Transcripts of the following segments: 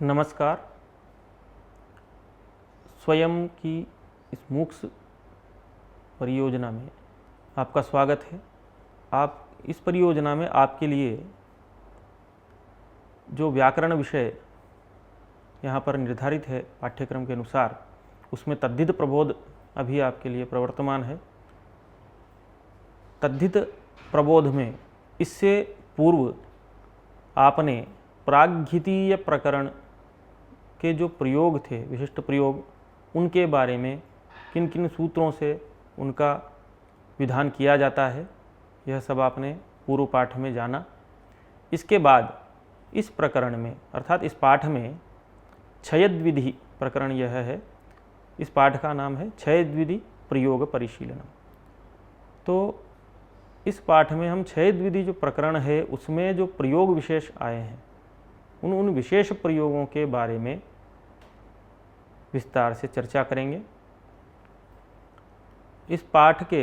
नमस्कार। स्वयं की इस मूक्स परियोजना में आपका स्वागत है। आप इस परियोजना में आपके लिए जो व्याकरण विषय यहाँ पर निर्धारित है पाठ्यक्रम के अनुसार, उसमें तद्धित प्रबोध अभी आपके लिए प्रवर्तमान है। तद्धित प्रबोध में इससे पूर्व आपने प्राग्घितीय प्रकरण के जो प्रयोग थे, विशिष्ट प्रयोग, उनके बारे में किन किन सूत्रों से उनका विधान किया जाता है, यह सब आपने पूर्व पाठ में जाना। इसके बाद इस प्रकरण में अर्थात इस पाठ में क्षयद्विधि प्रकरण यह है। इस पाठ का नाम है क्षयद्विधि प्रयोग परिशीलनम। तो इस पाठ में हम क्षयद्विधि जो प्रकरण है उसमें जो प्रयोग विशेष आए हैं उन विशेष प्रयोगों के बारे में विस्तार से चर्चा करेंगे। इस पाठ के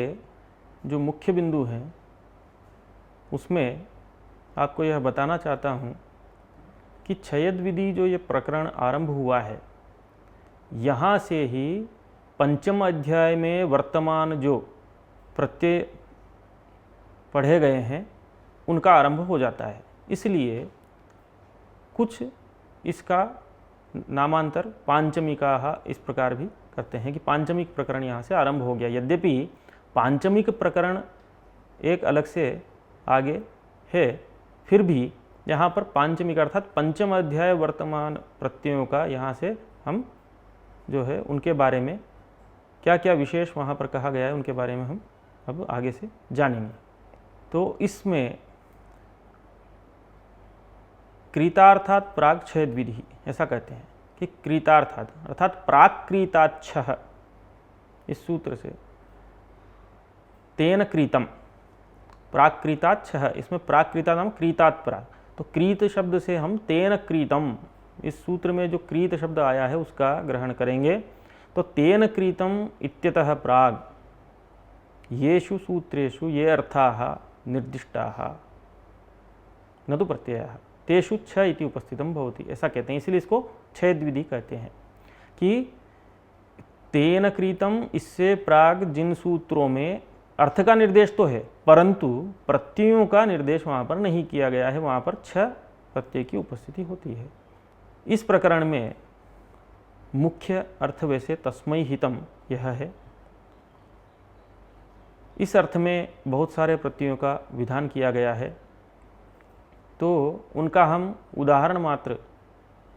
जो मुख्य बिंदु हैं उसमें आपको यह बताना चाहता हूँ कि क्षयद्विधि जो ये प्रकरण आरंभ हुआ है, यहाँ से ही पंचम अध्याय में वर्तमान जो प्रत्यय पढ़े गए हैं उनका आरंभ हो जाता है। इसलिए कुछ इसका नामांतर पांचमिका इस प्रकार भी करते हैं कि पांचमिक प्रकरण यहाँ से आरंभ हो गया। यद्यपि पांचमिक प्रकरण एक अलग से आगे है, फिर भी यहाँ पर पांचमिक अर्थात पंचम अध्याय वर्तमान प्रत्ययों का यहाँ से हम जो है उनके बारे में क्या क्या विशेष वहाँ पर कहा गया है उनके बारे में हम अब आगे से जानेंगे। तो इसमें कृतार्थात प्राग क्षयद्विधि ऐसा कहते हैं कि कृतार्थात अर्थात प्राक्कृताच्छः, इस सूत्र से तेन कृतम प्राक्कृताच्छः, इसमें प्राक्कृता नाम कृतात् प्राग, तो कृत शब्द से हम तेन कृतम, इस सूत्र में जो कृत शब्द आया है उसका ग्रहण करेंगे। तो तेन कृतम इत्यतः प्राग येषु सूत्रेषु ये अर्थाः निर्दिष्टाः न तो प्रत्ययः तेषु छ इति उपस्थितम भवति, ऐसा कहते हैं। इसलिए इसको क्षयद्विधि कहते हैं कि तेन कृतम, इससे प्राग जिन सूत्रों में अर्थ का निर्देश तो है परंतु प्रत्ययों का निर्देश वहाँ पर नहीं किया गया है, वहाँ पर छ प्रत्यय की उपस्थिति होती है। इस प्रकरण में मुख्य अर्थ वैसे तस्मै हितम यह है। इस अर्थ में बहुत सारे प्रत्ययों का विधान किया गया है, तो उनका हम उदाहरण मात्र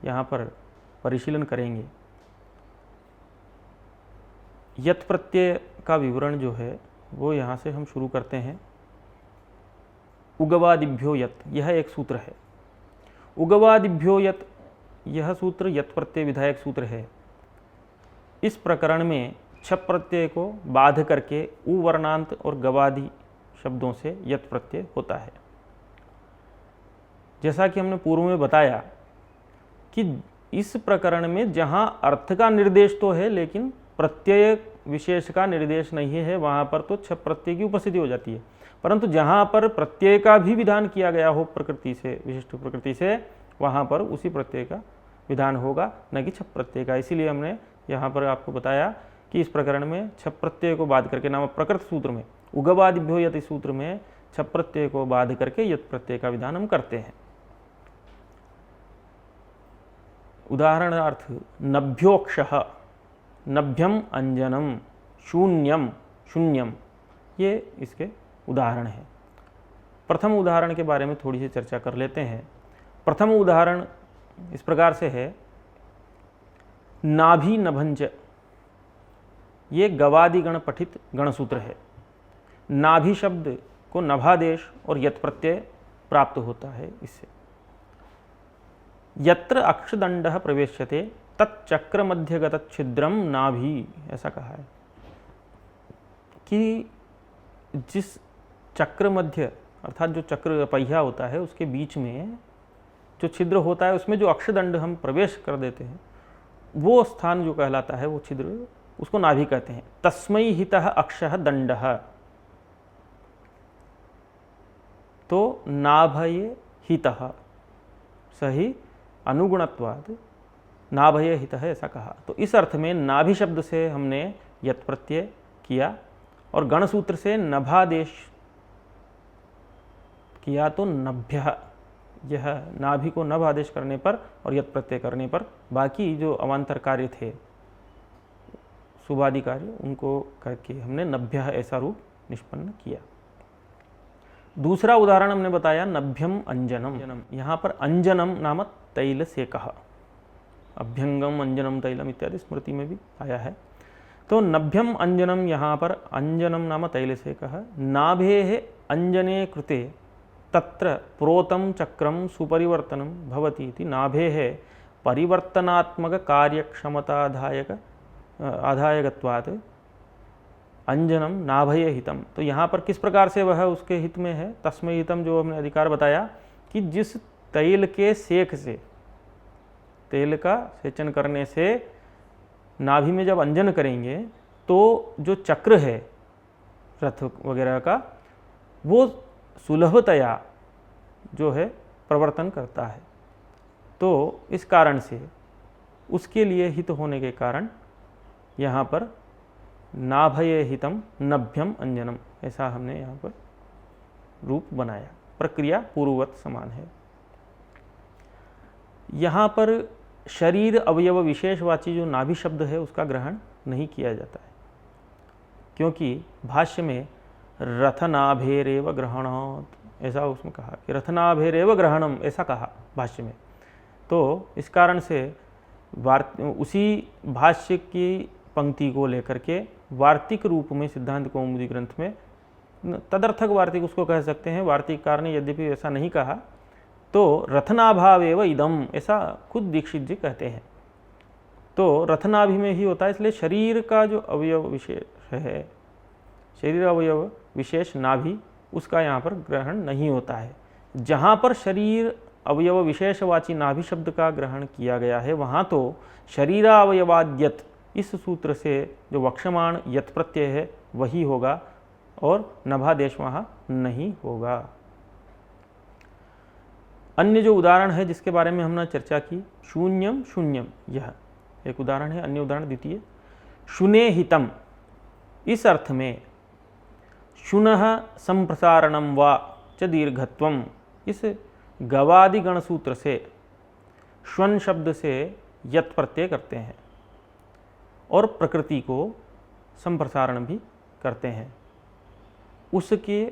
यहाँ पर परिशीलन करेंगे। यत् प्रत्यय का विवरण जो है वो यहाँ से हम शुरू करते हैं। उगवादिभ्यो यत्, यह एक सूत्र है। उगवादिभ्यो यत्, यह सूत्र यत् प्रत्यय विधायक सूत्र है। इस प्रकरण में छप प्रत्यय को बाध करके उ वर्णांत और गवादि शब्दों से यत् प्रत्यय होता है। जैसा कि हमने पूर्व में बताया कि इस प्रकरण में जहां अर्थ का निर्देश तो है लेकिन प्रत्यय विशेष का निर्देश नहीं है, वहां पर तो छप प्रत्यय की उपस्थिति हो जाती है। परंतु जहां पर प्रत्यय का भी विधान किया गया हो प्रकृति से, विशिष्ट प्रकृति से, वहां पर उसी प्रत्यय का विधान होगा, न कि छप प्रत्यय का। इसीलिए हमने यहाँ पर आपको बताया कि इस प्रकरण में छप प्रत्यय को बाध करके, नाम प्रकृत सूत्र में उगवादिभ्यो यत् सूत्र में छप प्रत्यय को बाध करके यत् प्रत्यय का विधान हम करते हैं। उदाहरणार्थ नभ्योक्षः, नभ्यम अंजनम, शून्यम शून्यम, ये इसके उदाहरण हैं। प्रथम उदाहरण के बारे में थोड़ी सी चर्चा कर लेते हैं। प्रथम उदाहरण इस प्रकार से है, नाभि नभंच, ये गवादि गण पठित गणसूत्र है। नाभि शब्द को नभादेश और यत् प्रत्यय प्राप्त होता है इससे। यत्र अक्षदंडः प्रवेश्यते तच्चक्र मध्यगत छिद्रम नाभि, ऐसा कहा है कि जिस चक्र मध्य अर्थात जो चक्र पहिया होता है उसके बीच में जो छिद्र होता है उसमें जो अक्षदंड हम प्रवेश कर देते हैं वो स्थान जो कहलाता है, वो छिद्र, उसको नाभि कहते हैं। तस्मै हितः अक्षः दंडः, तो नाभये हितः, सही अनुगुणत्वाद नाभय हित है, ऐसा कहा। तो इस अर्थ में नाभि शब्द से हमने यत प्रत्यय किया और गण सूत्र से नभादेश किया, तो नभ्य, यह नाभि को नभ आदेश करने पर और यत प्रत्यय करने पर बाकी जो अवान्तर कार्य थे, शुभादि कार्य, उनको करके हमने नभ्य ऐसा रूप निष्पन्न किया। दूसरा उदाहरण हमने बताया नभ्यम अंजनम। यहाँ पर अंजनम नाम तैल से कहा, अभ्यंगम अंजनम तैलम इत्यादि स्मृति में भी आया है। तो नभ्यम अंजनम, यहाँ पर अंजनम नाम तैल से कहा। नाभेः अंजने कृते तत्र प्रोतं चक्रम सुपरिवर्तनम भवति इति नाभेः परिवर्तनात्मक कार्यक्षमताधायक आधायकत्वात् अंजनम नाभय हितम। तो यहाँ पर किस प्रकार से वह उसके हित में है, तस्मै हितम, जो हमने अधिकार बताया कि जिस तैल के सेक से, तेल का सेचन करने से नाभि में जब अंजन करेंगे तो जो चक्र है रथ वगैरह का, वो सुलभतया जो है प्रवर्तन करता है। तो इस कारण से उसके लिए हित होने के कारण यहाँ पर नाभय हितम नभ्यम अंजनम, ऐसा हमने यहाँ पर रूप बनाया। प्रक्रिया पूर्ववत समान है। यहाँ पर शरीर अवयव विशेषवाची जो नाभि शब्द है उसका ग्रहण नहीं किया जाता है, क्योंकि भाष्य में रथनाभेरेव ग्रहणात्, ऐसा उसमें कहा कि रथनाभेरेव ग्रहणम, ऐसा कहा भाष्य में। तो इस कारण से उसी भाष्य की पंक्ति को लेकर के वार्तिक रूप में सिद्धांत कौमुदी ग्रंथ में, तदर्थक वार्तिक उसको कह सकते हैं, वार्तिककार ने यद्यपि ऐसा नहीं कहा, तो रथनाभावेव इदम, ऐसा खुद दीक्षित जी कहते हैं। तो रथनाभि में ही होता है, इसलिए शरीर का जो अवयव विशेष है, शरीर अवयव विशेष नाभि, उसका यहाँ पर ग्रहण नहीं होता है। जहाँ पर शरीर अवयव विशेषवाची नाभि शब्द का ग्रहण किया गया है, वहाँ तो शरीरावयवाद्यत, इस सूत्र से जो वक्षमाण यत प्रत्यय है वही होगा और नभादेश वहाँ नहीं होगा। अन्य जो उदाहरण है जिसके बारे में हमने चर्चा की, शून्यम शून्यम, यह एक उदाहरण है। अन्य उदाहरण द्वितीय शुने हितम, इस अर्थ में शुनः संप्रसारणम वा च दीर्घत्वम, इस गवादि गण सूत्र से श्वन शब्द से यत प्रत्यय करते हैं और प्रकृति को संप्रसारण भी करते हैं। उसके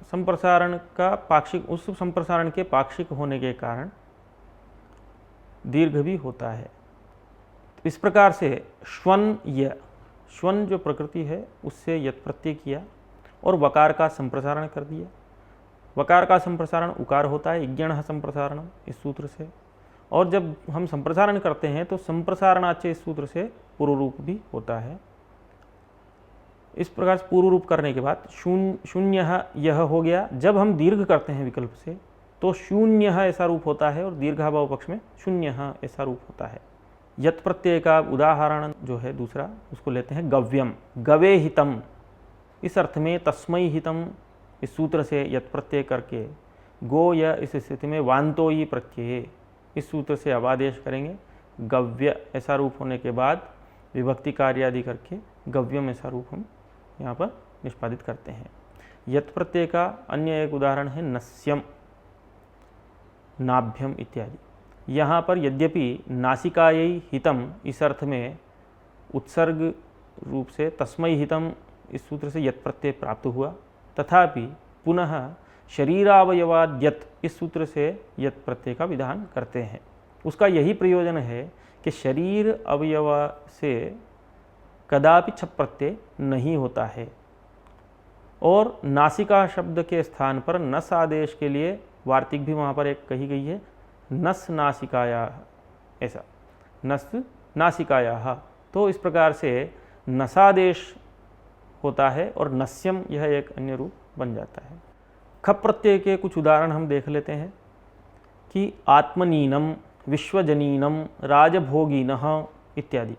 संप्रसारण का पाक्षिक, उस संप्रसारण के पाक्षिक होने के कारण दीर्घ भी होता है। इस प्रकार से श्वन, य, श्वन जो प्रकृति है उससे यत प्रत्यय किया और वकार का संप्रसारण कर दिया। वकार का संप्रसारण उकार होता है, इज्ञणः संप्रसारणम, इस सूत्र से। और जब हम संप्रसारण करते हैं तो संप्रसारणाच्य इस सूत्र से पूर्व रूप भी होता है। इस प्रकार से पूर्व रूप करने के बाद शून्य यह हो गया। जब हम दीर्घ करते हैं विकल्प से तो शून्य ऐसा रूप होता है और दीर्घाभाव पक्ष में शून्य ऐसा रूप होता है। यत प्रत्यय का उदाहरण जो है दूसरा, उसको लेते हैं गव्यम, गवे हितम, इस अर्थ में तस्मै हितम, इस सूत्र से यत प्रत्यय करके गो या इस स्थिति में वांतोयी प्रत्यय, इस सूत्र से अवादेश करेंगे। गव्य ऐसा रूप होने के बाद विभक्ति कार्य आदि करके गव्यम ऐसा रूप हम यहाँ पर निष्पादित करते हैं। यत प्रत्यय का अन्य एक उदाहरण है नस्यम, नाभ्यम इत्यादि। यहाँ पर यद्यपि नासिकायै हितम, इस अर्थ में उत्सर्ग रूप से तस्मै हितम, इस सूत्र से यत प्रत्यय प्राप्त हुआ, तथापि पुनः शरीरावयवाद्यत, इस सूत्र से यत प्रत्यय का विधान करते हैं। उसका यही प्रयोजन है कि शरीर अवयव से कदापि छप प्रत्यय नहीं होता है और नासिका शब्द के स्थान पर नस आदेश के लिए वार्तिक भी वहाँ पर एक कही गई है, नस नासिकाया, ऐसा नस नासिकाया। तो इस प्रकार से नसादेश होता है और नस्यम यह एक अन्य रूप बन जाता है। खप प्रत्यय के कुछ उदाहरण हम देख लेते हैं कि आत्मनीनम, विश्वजनीनम, राजभोगिनः इत्यादि।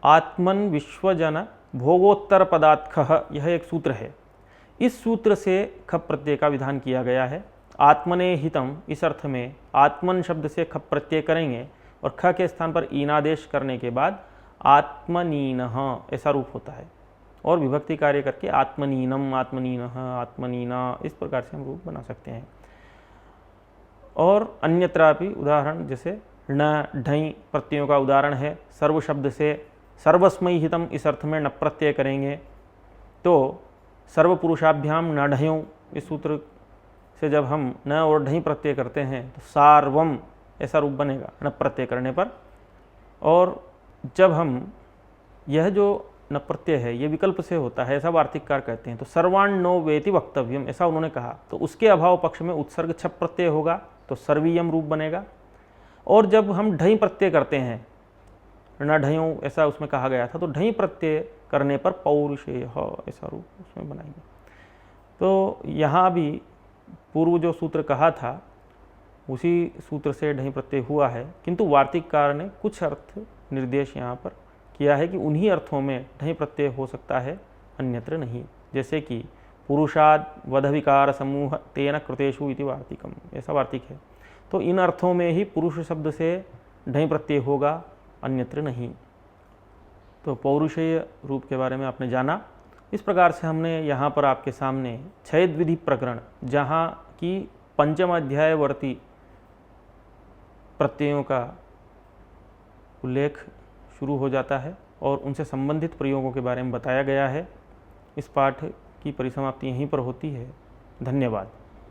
आत्मन विश्वजन भोगोत्तर पदार्थः, यह एक सूत्र है। इस सूत्र से खप प्रत्यय का विधान किया गया है। आत्मने हितम, इस अर्थ में आत्मन शब्द से खप प्रत्यय करेंगे और ख के स्थान पर ईनादेश करने के बाद आत्मनीनः ऐसा रूप होता है, और विभक्ति कार्य करके आत्मनीनम, आत्मनीनः, आत्मनीना, इस प्रकार से हम रूप बना सकते हैं। और अन्यत्रापि उदाहरण जैसे न, ढई प्रत्ययों का उदाहरण है। सर्व शब्द से सर्वस्मै हितम इस अर्थ में न प्रत्यय करेंगे तो सर्व पुरुषाभ्याम न ढयों, इस सूत्र से जब हम न और ढई प्रत्यय करते हैं तो सार्वम ऐसा रूप बनेगा न प्रत्यय करने पर। और जब हम यह जो न प्रत्यय है ये विकल्प से होता है, ऐसा वार्तिककार कहते हैं, तो सर्वाण्णो वेति वक्तव्यम ऐसा उन्होंने कहा, तो उसके अभाव पक्ष में उत्सर्ग छप प्रत्यय होगा तो सर्वीयम रूप बनेगा। और जब हम ढई प्रत्यय करते हैं, न ढयों ऐसा उसमें कहा गया था, तो ढई प्रत्यय करने पर पौरुषेय ऐसा रूप उसमें बनाएंगे। तो यहाँ भी पूर्व जो सूत्र कहा था उसी सूत्र से ढई प्रत्यय हुआ है, किंतु वार्तिककार ने कुछ अर्थ निर्देश यहाँ पर किया है कि उन्हीं अर्थों में ढई प्रत्यय हो सकता है, अन्यत्र नहीं। जैसे कि पुरुषाद वध विकार समूह तेन कृतेषु इति वार्तिकम, ऐसा वार्तिक है, तो इन अर्थों में ही पुरुष शब्द से ढई प्रत्यय होगा, अन्यत्र नहीं। तो पौरुषेय रूप के बारे में आपने जाना। इस प्रकार से हमने यहाँ पर आपके सामने छयद विधि प्रकरण, जहाँ की पंचम अध्यायवर्ती प्रत्ययों का उल्लेख शुरू हो जाता है और उनसे संबंधित प्रयोगों के बारे में बताया गया है। इस पाठ की परिसमाप्ति यहीं पर होती है। धन्यवाद।